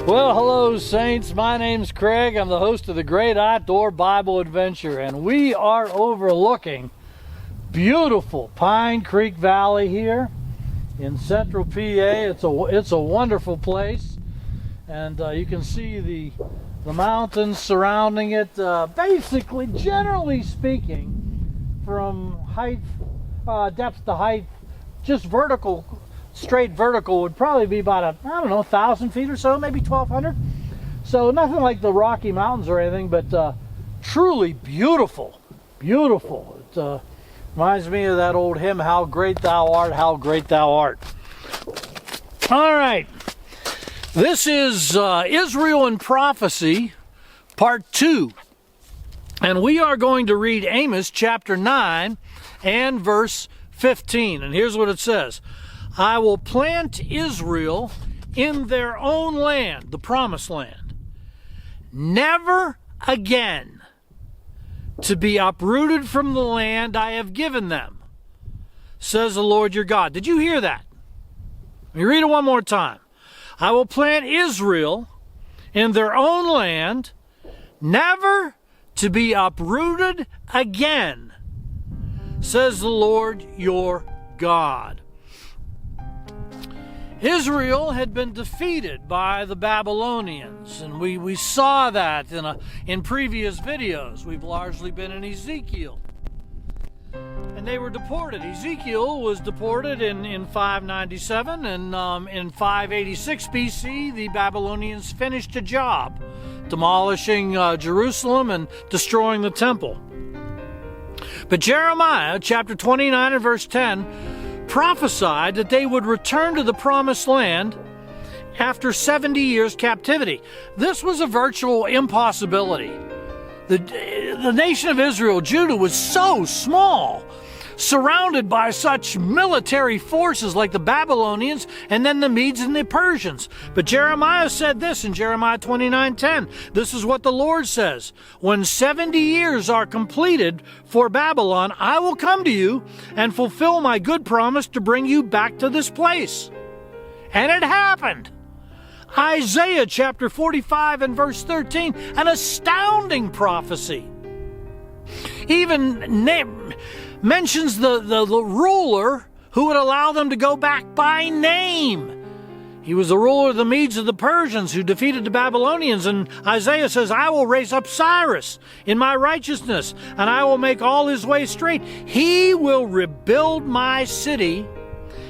Well, hello, Saints. My name's Craig. I'm the host of the Great Outdoor Bible Adventure, and we are overlooking beautiful Pine Creek Valley here in central PA. It's a wonderful place, and you can see the mountains surrounding it. Basically, generally speaking, from height, depth to height, just vertical. Straight vertical would probably be about 1,000 feet or so, maybe 1,200. So nothing like the Rocky Mountains or anything, but truly beautiful, beautiful. It reminds me of that old hymn, "How great thou art, how great thou art." All right, this is Israel and Prophecy, Part 2. And we are going to read Amos chapter 9 and verse 15. And here's what it says. I will plant Israel in their own land, the promised land, never again to be uprooted from the land I have given them, says the Lord your God. Did you hear that? Let me read it one more time. I will plant Israel in their own land, never to be uprooted again, says the Lord your God. Israel had been defeated by the Babylonians, and we saw that in previous videos. We've largely been in Ezekiel. And they were deported. Ezekiel was deported in 597, and in 586 BC, the Babylonians finished a job, demolishing Jerusalem and destroying the temple. But Jeremiah, chapter 29 and verse 10, prophesied that they would return to the promised land after 70 years captivity. This was a virtual impossibility. The nation of Israel, Judah, was so small, surrounded by such military forces like the Babylonians and then the Medes and the Persians. But Jeremiah said this in Jeremiah 29:10. This is what the Lord says. When 70 years are completed for Babylon, I will come to you and fulfill my good promise to bring you back to this place. And it happened. Isaiah chapter 45 and verse 13, an astounding prophecy. Even mentions the ruler who would allow them to go back by name. He was the ruler of the Medes of the Persians who defeated the Babylonians, and Isaiah says, I will raise up Cyrus in my righteousness, and I will make all his way straight. He will rebuild my city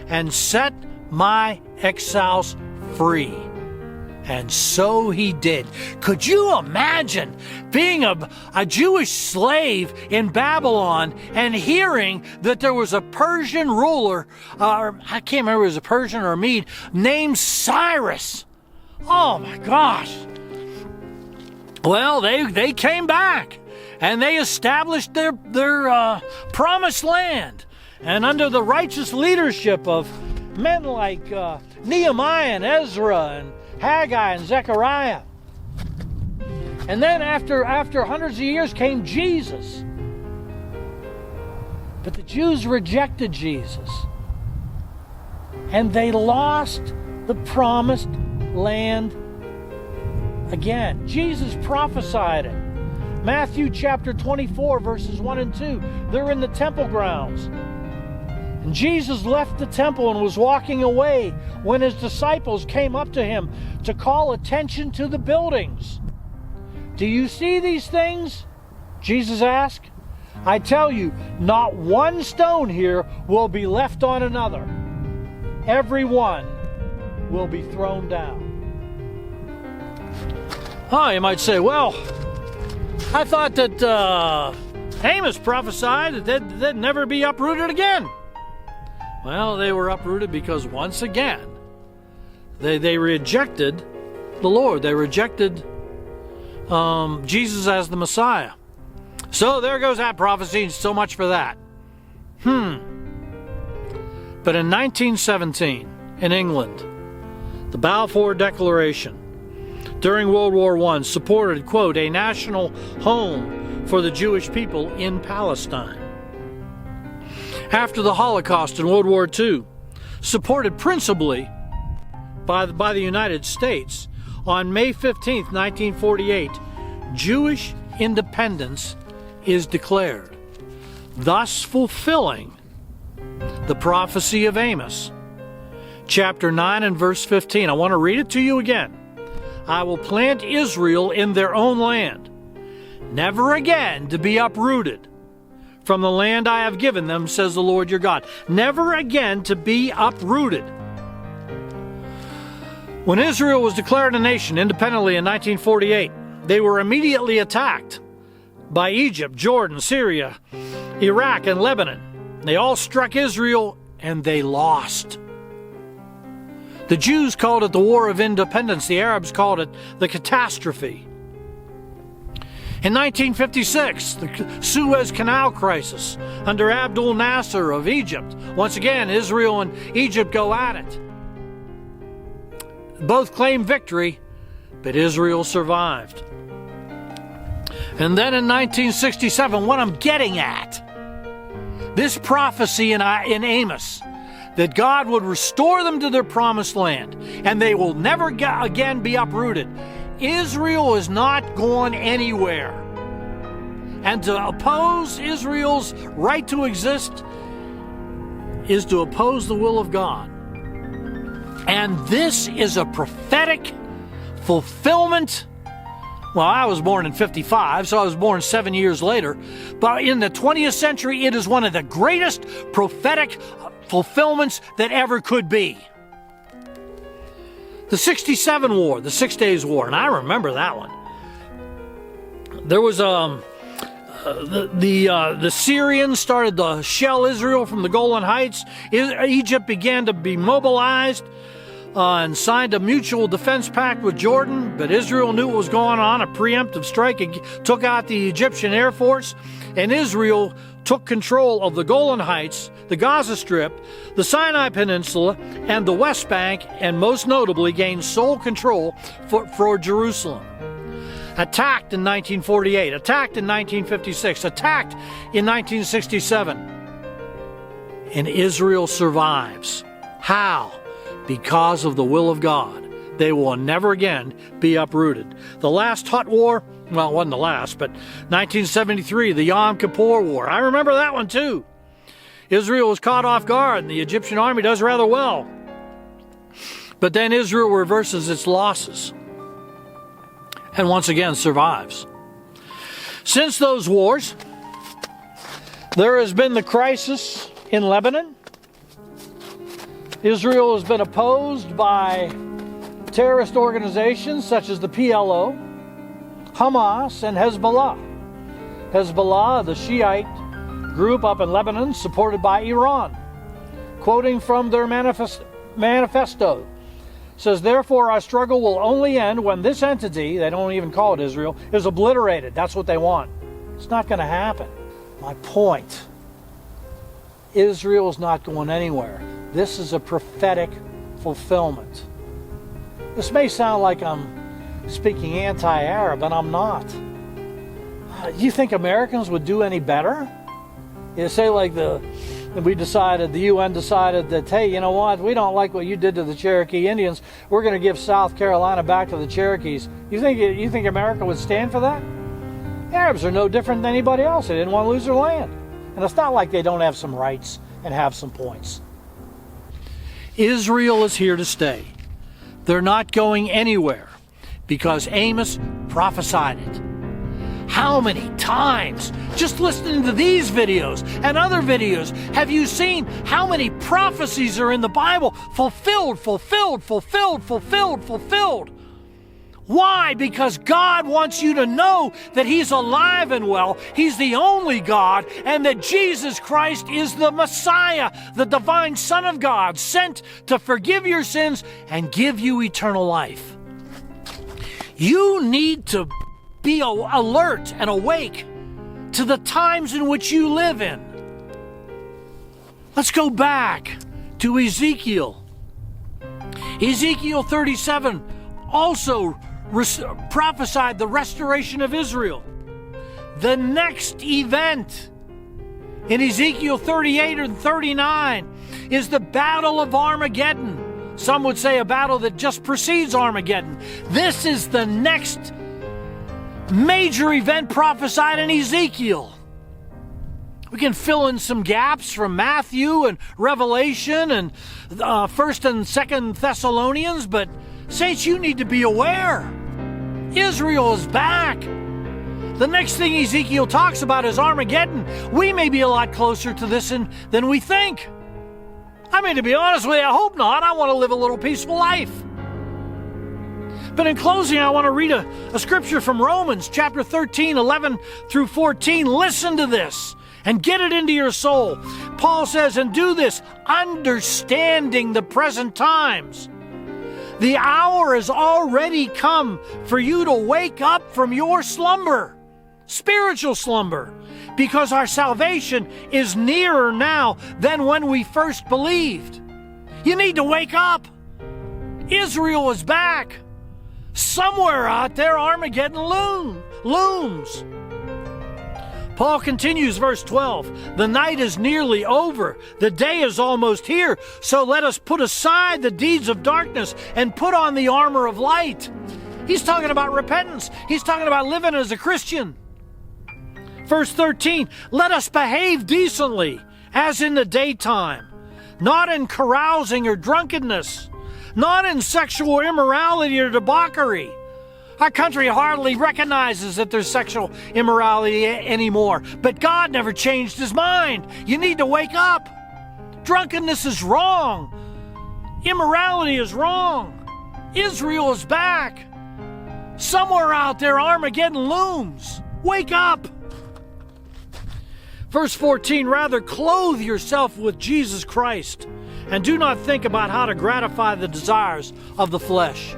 and set my exiles free. And so he did. Could you imagine being a Jewish slave in Babylon and hearing that there was a Persian ruler, or I can't remember if it was a Persian or a Mede, named Cyrus? Oh my gosh. Well, they came back and they established their promised land. And under the righteous leadership of men like Nehemiah and Ezra and Haggai and Zechariah. And then after hundreds of years came Jesus. But the Jews rejected Jesus. And they lost the promised land again. Jesus prophesied it. Matthew chapter 24 verses 1 and 2. They're in the temple grounds. And Jesus left the temple and was walking away when his disciples came up to him to call attention to the buildings. Do you see these things? Jesus asked. I tell you, not one stone here will be left on another. Every one will be thrown down. Oh, you might say, well, I thought that Amos prophesied that they'd never be uprooted again. Well, they were uprooted because once again, they rejected the Lord. They rejected Jesus as the Messiah. So there goes that prophecy. So much for that. But in 1917, in England, the Balfour Declaration during World War I supported, quote, a national home for the Jewish people in Palestine. After the Holocaust in World War II, supported principally by the United States, On May 15th, 1948, Jewish independence is declared, thus fulfilling the prophecy of Amos, chapter 9 and verse 15. I want to read it to you again. I will plant Israel in their own land, never again to be uprooted from the land I have given them, says the Lord your God. Never again to be uprooted. When Israel was declared a nation independently in 1948, they were immediately attacked by Egypt, Jordan, Syria, Iraq, and Lebanon. They all struck Israel, and they lost. The Jews called it the War of Independence. The Arabs called it the catastrophe. In 1956, the Suez Canal crisis under Abdul Nasser of Egypt. Once again, Israel and Egypt go at it. Both claim victory, but Israel survived. And then in 1967, what I'm getting at, this prophecy in Amos, that God would restore them to their promised land, and they will never again be uprooted. Israel is not going anywhere. And to oppose Israel's right to exist is to oppose the will of God. And this is a prophetic fulfillment. Well, I was born in 55, so I was born 7 years later. But in the 20th century, it is one of the greatest prophetic fulfillments that ever could be. The 67 War, the 6 Days War, and I remember that one. There was the Syrians started to shell Israel from the Golan Heights. Egypt began to be mobilized and signed a mutual defense pact with Jordan, but Israel knew what was going on. A preemptive strike took out the Egyptian Air Force, and Israel took control of the Golan Heights, the Gaza Strip, the Sinai Peninsula, and the West Bank, and most notably gained sole control for Jerusalem. Attacked in 1948, attacked in 1956, attacked in 1967. And Israel survives. How? Because of the will of God. They will never again be uprooted. The last hot war, well, it wasn't the last, but 1973, the Yom Kippur War. I remember that one too. Israel was caught off guard, and the Egyptian army does rather well. But then Israel reverses its losses and once again survives. Since those wars, there has been the crisis in Lebanon. Israel has been opposed by terrorist organizations such as the PLO, Hamas, and Hezbollah. Hezbollah, the Shiite group up in Lebanon, supported by Iran. Quoting from their manifesto, says, therefore our struggle will only end when this entity, they don't even call it Israel, is obliterated. That's what they want. It's not going to happen. My point, Israel is not going anywhere. This is a prophetic fulfillment. This may sound like I'm speaking anti-Arab, and I'm not. You think Americans would do any better? You say like the UN decided that, hey, you know what, we don't like what you did to the Cherokee Indians. We're going to give South Carolina back to the Cherokees. You think America would stand for that? Arabs are no different than anybody else. They didn't want to lose their land. And it's not like they don't have some rights and have some points. Israel is here to stay. They're not going anywhere because Amos prophesied it. How many times, just listening to these videos and other videos, have you seen how many prophecies are in the Bible? Fulfilled, fulfilled, fulfilled, fulfilled, fulfilled. Why? Because God wants you to know that He's alive and well, He's the only God, and that Jesus Christ is the Messiah, the divine Son of God, sent to forgive your sins and give you eternal life. You need to be alert and awake to the times in which you live in. Let's go back to Ezekiel. Ezekiel 37 also prophesied the restoration of Israel. The next event in Ezekiel 38 and 39 is the Battle of Armageddon, Some would say a battle that just precedes Armageddon. This is the next major event prophesied in Ezekiel. We can fill in some gaps from Matthew and Revelation and 1st and 2nd Thessalonians, but saints, you need to be aware. Israel is back. The next thing Ezekiel talks about is Armageddon. We may be a lot closer to this than we think. I mean, to be honest with you, I hope not. I want to live a little peaceful life. But in closing, I want to read a scripture from Romans chapter 13, 11 through 14. Listen to this and get it into your soul. Paul says, and do this, understanding the present times. The hour has already come for you to wake up from your slumber, spiritual slumber, because our salvation is nearer now than when we first believed. You need to wake up. Israel is back. Somewhere out there, Armageddon looms. Paul continues, verse 12. The night is nearly over. The day is almost here. So let us put aside the deeds of darkness and put on the armor of light. He's talking about repentance. He's talking about living as a Christian. Verse 13, let us behave decently, as in the daytime, not in carousing or drunkenness, not in sexual immorality or debauchery. Our country hardly recognizes that there's sexual immorality anymore, but God never changed his mind. You need to wake up. Drunkenness is wrong. Immorality is wrong. Israel is back. Somewhere out there, Armageddon looms. Wake up. Verse 14, rather clothe yourself with Jesus Christ, and do not think about how to gratify the desires of the flesh.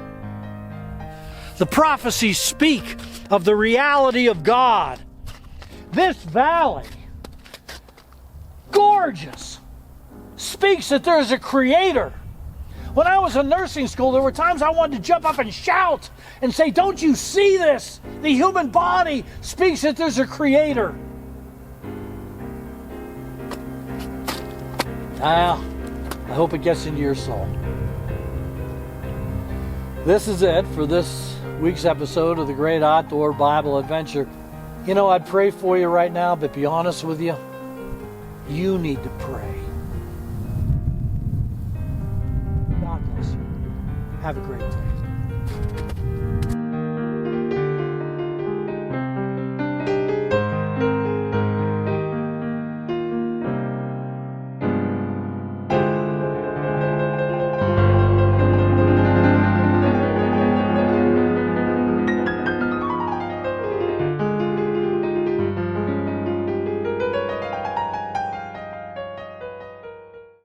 The prophecies speak of the reality of God. This valley, gorgeous, speaks that there is a creator. When I was in nursing school, there were times I wanted to jump up and shout and say, don't you see this? The human body speaks that there's a creator. I hope it gets into your soul. This is it for this week's episode of the Great Outdoor Bible Adventure. You know, I'd pray for you right now, but be honest with you, you need to pray. God bless you. Have a great day.